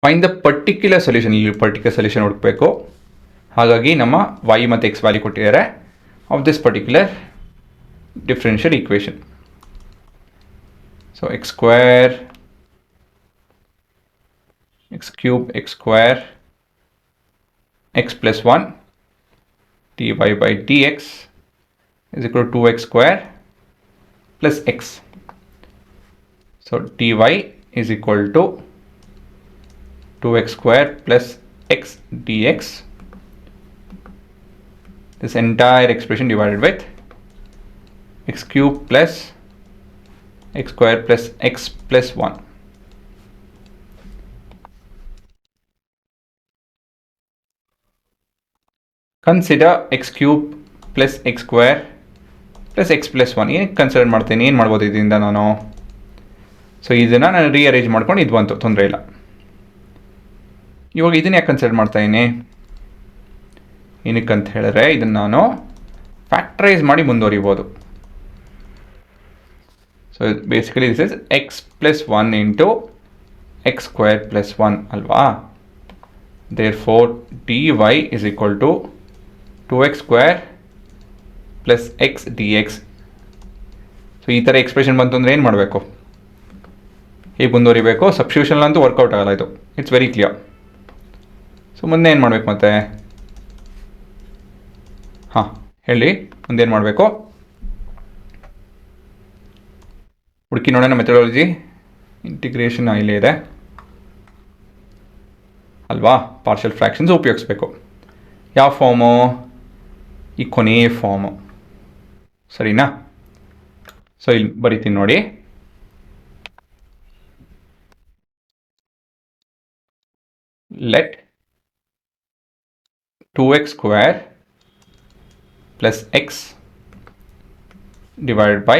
Find the particular solution. ಇಲ್ಲಿ particular solution ಹುಡುಕಬೇಕು. ಹಾಗಾಗಿ ನಮ್ಮ y ಮತ್ತು x ವ್ಯಾಲ್ಯೂ ಕೊಟ್ಟಿದ್ದಾರೆ of this particular differential equation. So x square x cube x square x plus 1 dy by dx is equal to 2x square plus x. So dy is equal to 2x square plus x dx. This entire expression divided with x cube plus x square plus x plus 1. Consider x cube plus x square plus x plus 1. ಏನಕ್ಕೆ consider ಮಾಡ್ತೀನಿ, ಏನು ಮಾಡ್ಬೋದು ಇದರಿಂದ ನಾನು? So ಇದನ್ನು ನಾನು rearrange ಮಾಡ್ಕೊಂಡು ಇದು ಬಂತು, ತೊಂದರೆ ಇಲ್ಲ. ಇವಾಗ ಇದನ್ನು ಯಾಕೆ ಕನ್ಸಿಡರ್ ಮಾಡ್ತಾಯಿದ್ದೀನಿ? ಏನಕ್ಕೆ ಅಂತ ಹೇಳಿದ್ರೆ ಇದನ್ನು ನಾನು ಫ್ಯಾಕ್ಟರೈಸ್ ಮಾಡಿ ಮುಂದುವರಿಬೋದು. So basically this is x plus 1 into x square plus 1 ಅಲ್ವಾ? Therefore dy is equal to 2x square plus x dx. So ಈ ಥರ ಎಕ್ಸ್ಪ್ರೆಷನ್ ಬಂತು ಅಂದರೆ ಏನು ಮಾಡಬೇಕು, ಹೇಗೆ ಮುಂದುವರಿಬೇಕು? ಸಬ್ಸ್ಟಿಟ್ಯೂಷನ್ ಅಂತೂ ವರ್ಕೌಟ್ ಆಗಲ್ಲ ಇದು, ಇಟ್ಸ್ ವೆರಿ ಕ್ಲಿಯರ್. ಸೊ ಮುಂದೆ ಏನು ಮಾಡಬೇಕು ಮತ್ತೆ? ಹಾಂ ಹೇಳಿ, ಮುಂದೆ ಏನು ಮಾಡಬೇಕು? ಹುಡುಕಿ ನೋಡೋಣ. ಮೆಥಡಾಲಜಿ ಇಂಟಿಗ್ರೇಷನ್ ಇಲ್ಲೇ ಇದೆ ಅಲ್ವಾ? ಪಾರ್ಷಿಯಲ್ ಫ್ರ್ಯಾಕ್ಷನ್ಸ್ ಉಪಯೋಗಿಸ್ಬೇಕು. ಯಾವ ಫಾರ್ಮು? ಈ ಕೊನೆಯ ಫಾರ್ಮು, ಸರಿನಾ? ಸೊ ಇಲ್ಲಿ ಬರಿತೀನಿ ನೋಡಿ. Let 2x square plus x divided by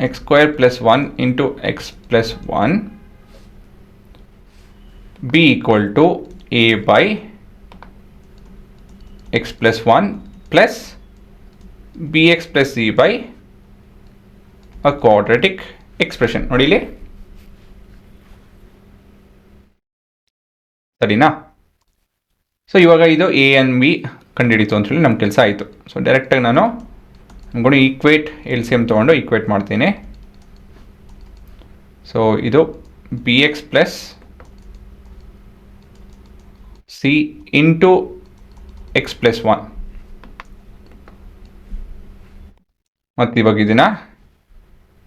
x square plus 1 into x plus 1 be equal to a by x plus 1 plus bx plus c by a quadratic expression. ನೋಡಿ ಇಲ್ಲಿ, ಸರಿನಾ? So ಇವಾಗ ಇದು A and B ಕಂಡುಹಿಡಿತು ಅಂತ ಹೇಳಿ ನಮ್ಮ ಕೆಲಸ ಆಯಿತು. ಸೊ ಡೈರೆಕ್ಟಾಗಿ ನಾನು ಅನ್ಕೊಂಡು ಈಕ್ವೇಟ್ ಎಲ್ ಸಿ ಎಮ್ ತೊಗೊಂಡು ಈಕ್ವೇಟ್ ಮಾಡ್ತೀನಿ. ಸೊ ಇದು B X plus C into X plus 1 ಮತ್ತು ಇವಾಗ ಇದನ್ನು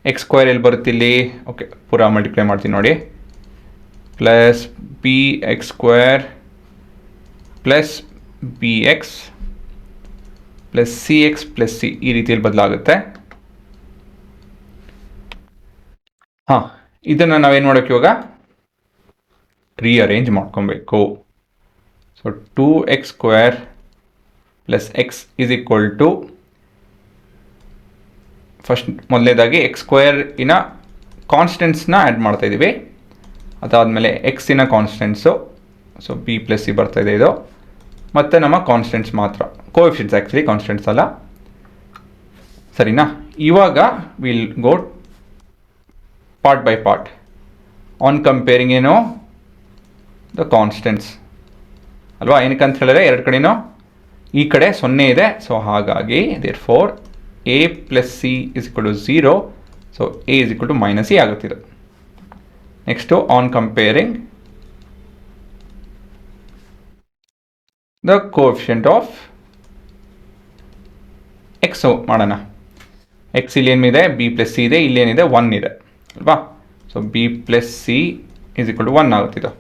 ಎಕ್ಸ್ ಸ್ಕ್ವೇರ್ ಎಲ್ಲಿ ಬರುತ್ತೆ ಇಲ್ಲಿ? ಓಕೆ, ಪೂರಾ ಮಲ್ಟಿಪ್ಲೈ ಮಾಡ್ತೀನಿ ನೋಡಿ. Plus B X square plus B X plus C X plus C, ಈ ರೀತಿಯಲ್ಲಿ ಬದಲಾಗುತ್ತೆ. ಹಾಂ, ಇದನ್ನು ನಾವೇನು ಮಾಡೋಕ್ಕೆ ಇವಾಗ ರೀಅರೇಂಜ್ ಮಾಡ್ಕೊಬೇಕು. So 2x square plus x is equal to, first ಮೊದಲನೇದಾಗಿ ಎಕ್ಸ್ ಸ್ಕ್ವೇರಿನ ಕಾನ್ಸ್ಟೆಂಟ್ಸ್ನ ಆ್ಯಡ್ ಮಾಡ್ತಾಯಿದ್ದೀವಿ. ಅದಾದಮೇಲೆ ಎಕ್ಸಿನ constants, so b plus c ಬರ್ತಾಯಿದೆ ಇದು, ಮತ್ತು ನಮ್ಮ ಕಾನ್ಸ್ಟೆಂಟ್ಸ್ ಮಾತ್ರ, ಕೋಎಫಿಷಿಯಂಟ್ಸ್ ಆ್ಯಕ್ಚುಲಿ, ಕಾನ್ಸ್ಟೆಂಟ್ಸ್ ಅಲ್ಲ, ಸರಿನಾ? ಇವಾಗ will go part by part on comparing ಏನು ದ ಕಾನ್ಸ್ಟೆಂಟ್ಸ್ ಅಲ್ವಾ? ಏನಕ್ಕೆ ಅಂತ ಹೇಳಿದ್ರೆ ಎರಡು ಕಡೆನೂ ಈ ಕಡೆ 0 ಇದೆ. ಸೊ ಹಾಗಾಗಿ therefore a plus c is equal to 0. So a is equal to minus c ಆಗುತ್ತಿದೆ. Next on comparing the coefficient of x ಮಾಡೋಣ. ಎಕ್ಸ್ ಇಲ್ಲಿ ಏನಿದೆ, ಬಿ ಪ್ಲಸ್ ಸಿ ಇದೆ, ಇಲ್ಲೇನಿದೆ 1 ಇದೆ ಅಲ್ವಾ? So b plus c is equal to 1 ಆಗುತ್ತಿದ್ದು.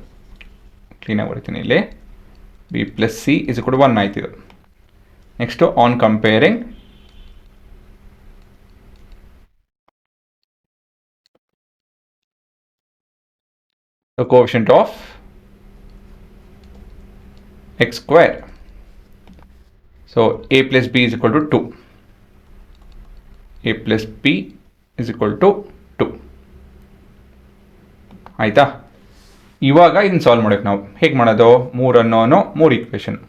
ಕ್ಲೀನಾಗಿ ಬರೀತೀನಿ ಇಲ್ಲಿ, b plus c is equal to 1 ಆಯ್ತಿದ್ದು. Next on comparing the coefficient of x square. So a plus b is equal to 2. a plus b is equal to 2. ಆಯಿತಾ? ಇವಾಗ ಇದನ್ನು solve ಮಾಡೋಕ್ಕೆ ನಾವು ಹೇಗೆ ಮಾಡೋದು? 3 ಅನ್ನೋನು 3 ಈಕ್ವೇಷನ್.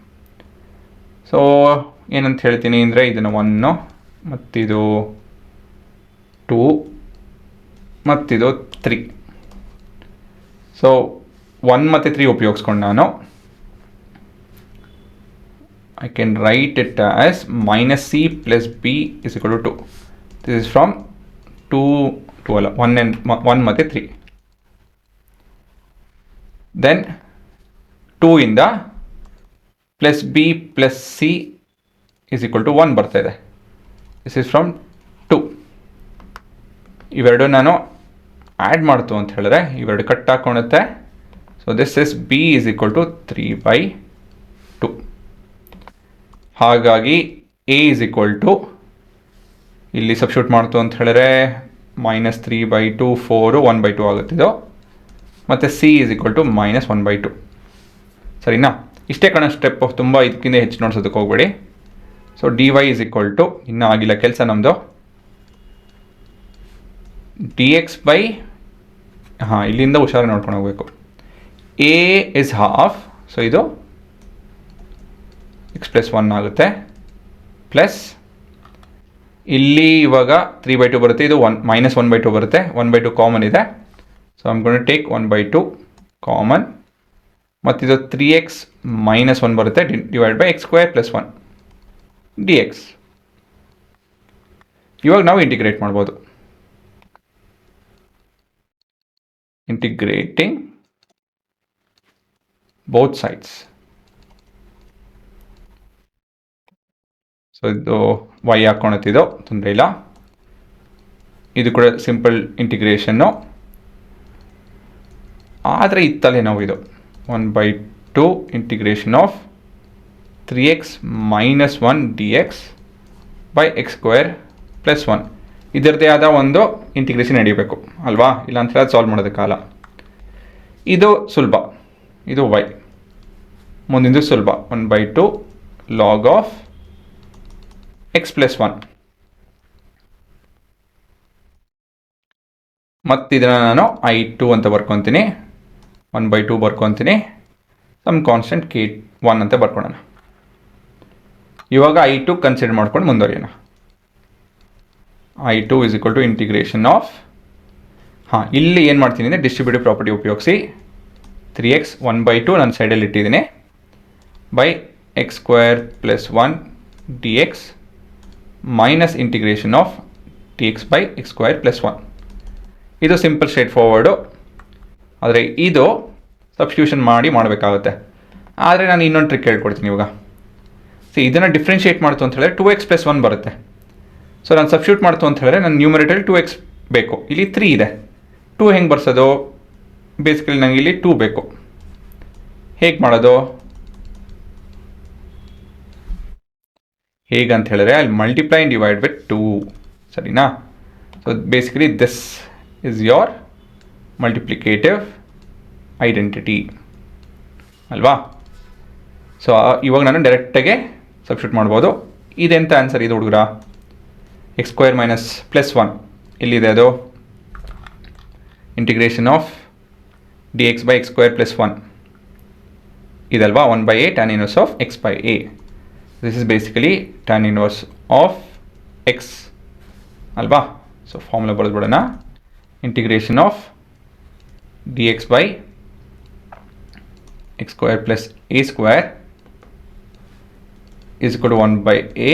ಸೊ ಏನಂತ ಹೇಳ್ತೀನಿ ಅಂದರೆ ಇದನ್ನು 1 ಮತ್ತಿದು 2 ಮತ್ತಿದು 3. ಸೊ 1 ಮತ್ತು 3 ಉಪಯೋಗಿಸ್ಕೊಂಡು ನಾನು I can write it as minus c plus b is equal to 2. This is from 2 ಅಲ್ಲ 1 ಮತ್ತು 3. Then 2 ಇಂದ plus b plus c is equal to 1 ಬರ್ತಾ ಇದೆ. This is from 2. ಇವೆರಡು ನಾನು ಆ್ಯಡ್ ಮಾಡ್ತು ಅಂತ ಹೇಳಿದ್ರೆ ಇವೆರಡು ಕಟ್ ಹಾಕೊಳ್ಳುತ್ತೆ. So this is b is equal to 3/2. ಹಾಗಾಗಿ a is equal to ಇಲ್ಲಿ ಸಬ್ಸ್ಟಿಟ್ಯೂಟ್ ಮಾಡ್ತು ಅಂತ ಹೇಳಿದ್ರೆ -3/2 4 1/2 ಆಗುತ್ತಿದ್ದು, ಮತ್ತು c is equal to -1/2. ಸರಿನಾ? ಇಷ್ಟೇ ಕಣ ಸ್ಟೆಪ್, ತುಂಬ ಇದಕ್ಕಿಂತ ಹೆಚ್ಚು ನೋಡ್ಸೋದಕ್ಕೆ ಹೋಗ್ಬೇಡಿ. So dy is equal to, ಇನ್ನೂ ಆಗಿಲ್ಲ ಕೆಲಸ ನಮ್ಮದು, dx by ಇಲ್ಲಿಂದ ಹುಷಾರಾಗಿ ನೋಡ್ಕೊಂಡು ಹೋಗ್ಬೇಕು. a is half, ಸೊ ಇದು x plus 1 ಆಗುತ್ತೆ, ಪ್ಲಸ್ ಇಲ್ಲಿ ಇವಾಗ 3/2 ಬರುತ್ತೆ, ಇದು -1/2 ಬರುತ್ತೆ, 1/2 ಕಾಮನ್ ಇದೆ. So I'm going to take 1/2 common, ಮತ್ತಿದು 3x - 1 ಬರುತ್ತೆ, ಡಿವೈಡ್ ಬೈ x² + 1 dx. ಇವಾಗ ನಾವು ಇಂಟಿಗ್ರೇಟ್ ಮಾಡ್ಬೋದು. Integrating both sides. ಸೊ ಇದು y ಹಾಕೊಳತ್ತಿದ್ದು ತೊಂದರೆ ಇಲ್ಲ. ಇದು ಕೂಡ ಸಿಂಪಲ್ ಇಂಟಿಗ್ರೇಷನ್ನು. ಆದರೆ ಇತ್ತಲ್ಲೇ ನಾವು ಇದು 1/2 integration of 3x - 1 dx by x² + 1. ಇದರದ್ದೇ ಆದ ಒಂದು ಇಂಟಿಗ್ರೇಷನ್ ನಡೀಬೇಕು ಅಲ್ವಾ, ಇಲ್ಲ ಅಂತ ಹೇಳಿ ಸಾಲ್ವ್ ಮಾಡೋದಕ್ಕಾಗಲ್ಲ. ಇದು ಸುಲಭ, ಇದು y. ಮುಂದಿಂದು ಸುಲಭ, 1/2 log ಆಫ್ x + 1. ಮತ್ತಿದನ್ನು ನಾನು i2 ಅಂತ ಬರ್ಕೊತೀನಿ, 1/2 ಬರ್ಕೊತೀನಿ, ಸಮ್ ಕಾನ್ಸ್ಟೆಂಟ್ k1 ಅಂತ ಬರ್ಕೊಳ್ಳೋಣ. ಇವಾಗ i2 ಕನ್ಸಿಡರ್ ಮಾಡ್ಕೊಂಡು ಮುಂದುವರಿಯೋಣ. i2 is equal to integration of, ಇಲ್ಲಿ ಏನು ಮಾಡ್ತೀನಿ ಅಂದರೆ ಡಿಸ್ಟ್ರಿಬ್ಯೂಟಿವ್ ಪ್ರಾಪರ್ಟಿ ಉಪಯೋಗಿಸಿ 3x 1/2 ನಾನು ಸೈಡಲ್ಲಿ ಇಟ್ಟಿದ್ದೀನಿ, by x² + 1 dx minus integration of dx by x² + 1. ಇದು ಸಿಂಪಲ್ ಸ್ಟ್ರೇಟ್ ಫಾರ್ವರ್ಡು. ಆದರೆ ಇದು ಸಬ್ಸ್ಟಿಟ್ಯೂಷನ್ ಮಾಡಬೇಕಾಗುತ್ತೆ. ಆದರೆ ನಾನು ಇನ್ನೊಂದು ಟ್ರಿಕ್ ಹೇಳ್ಕೊಡ್ತೀನಿ ಇವಾಗ. ಇದನ್ನು ಡಿಫ್ರೆನ್ಷಿಯೇಟ್ ಮಾಡ್ತು ಅಂತ ಹೇಳಿದ್ರೆ 2x + 1 ಬರುತ್ತೆ. ಸೊ ನಾನು ಸಬ್ಸ್ಟಿಟ್ಯೂಟ್ ಮಾಡ್ತು ಅಂತ ಹೇಳಿದ್ರೆ ನನ್ನ ನ್ಯೂಮರೇಟರ್ 2x ಬೇಕು, ಇಲ್ಲಿ 3 ಇದೆ. 2 ಹೆಂಗೆ ಬರ್ಸೋದು? ಬೇಸಿಕಲಿ ನನಗೆ ಇಲ್ಲಿ 2 ಬೇಕು. ಹೇಗೆ ಮಾಡೋದು? ಹೇಗಂತ ಹೇಳಿದ್ರೆ ಅಲ್ಲಿ ಮಲ್ಟಿಪ್ಲೈ ಆ್ಯಂಡ್ ಡಿವೈಡ್ ವಿತ್ 2, ಸರಿನಾ? So basically this is your multiplicative identity ಅಲ್ವಾ? ಸೊ ಇವಾಗ ನಾನು ಡೈರೆಕ್ಟಾಗೆ ಸಬ್ಸ್ಟಿಟ್ಯೂಟ್ ಮಾಡ್ಬೋದು. ಇದೆಂತ ಆನ್ಸರ್ ಇದು ಹುಡುಗರ? x² - +1 ಎಲ್ಲಿದೆ ಅದು? Integration of dx by x² + 1 ಇದಲ್ವಾ? 1/a tan inverse of x by a. This is basically tan inverse of x ಅಲ್ವಾ? ಸೊ ಫಾರ್ಮುಲಾ ಬರೆದ್ಬಿಡೋಣ. Integration of dx by x² + a² is equal to 1/a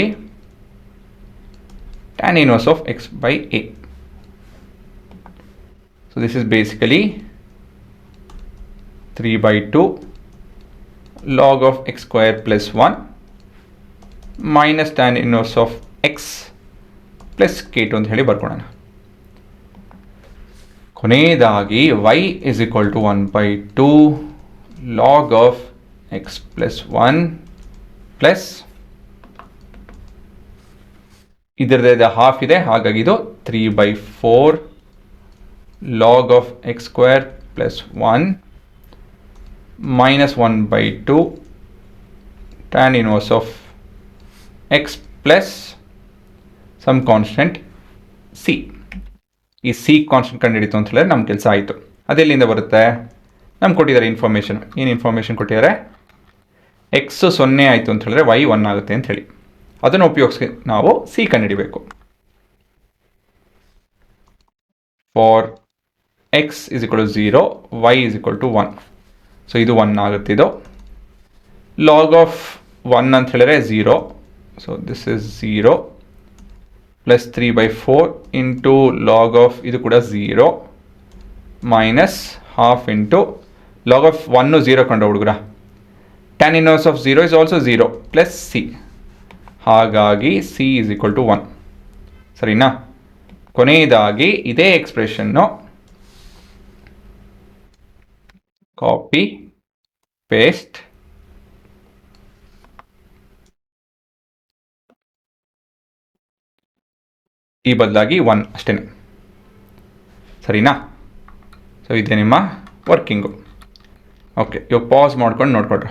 tan inverse of x by a. So this is basically 3/2 log of x² + 1 minus tan inverse of x plus k2 ಅಂತ ಹೇಳಿ ಬರ್ಕೊಳ್ಳೋಣ. ಕೊನೆಯದಾಗಿ y is equal to 1/2 log of x + 1 plus ಇದರದ್ದು half ಇದೆ, ಹಾಗಾಗಿ ಇದು 3/4 log of x² + 1 minus 1/2 tan inverse of x plus some constant c. ಈ c constant ಕಂಡುಹಿಡಿತು ಅಂತ ಹೇಳಿದ್ರೆ ನಮ್ಮ ಕೆಲಸ ಆಯಿತು. ಅದೆಲ್ಲಿಂದ ಬರುತ್ತೆ? ನಮ್ಗೆ ಕೊಟ್ಟಿದ್ದಾರೆ ಇನ್ಫಾರ್ಮೇಷನ್. ಏನು ಇನ್ಫಾರ್ಮೇಷನ್ ಕೊಟ್ಟಿದ್ದಾರೆ? x 0 ಆಯಿತು ಅಂತ ಹೇಳಿದ್ರೆ y 1 ಆಗುತ್ತೆ ಅಂತ ಹೇಳಿ. ಅದನ್ನು ಉಪಯೋಗಿಸಿ ನಾವು c ಕಂಡುಹಿಡಿಬೇಕು. For x is equal to 0, y is equal to 1. So ಇದು 1 ಆಗುತ್ತೆ. ಇದು ಲಾಗ್ ಆಫ್ 1 ಅಂತ ಹೇಳಿದ್ರೆ 0. So this is 0 plus 3/4 into log of ಇದು ಕೂಡ 0 minus half into log of 1 0 ಕಂಡು ಹುಡುಗ್ರ. tan inverse of 0 is also 0 plus C. ಹಾಗಾಗಿ ಸಿ ಇಸ್ ಈಕ್ವಲ್ ಟು 1. ಸರಿನಾ? ಕೊನೆಯದಾಗಿ ಇದೇ ಎಕ್ಸ್ಪ್ರೆಷನ್ನು ಕಾಪಿ ಪೇಸ್ಟ್ ಈ ಬದಲಾಗಿ 1 ಅಷ್ಟೇ. ಸರಿನಾ? ಸೊ ಇದೇ ನಿಮ್ಮ ವರ್ಕಿಂಗು. ಓಕೆ, ಇವಾಗ ಪಾಸ್ ಮಾಡ್ಕೊಂಡು ನೋಡ್ಕೊಳ್ರಿ.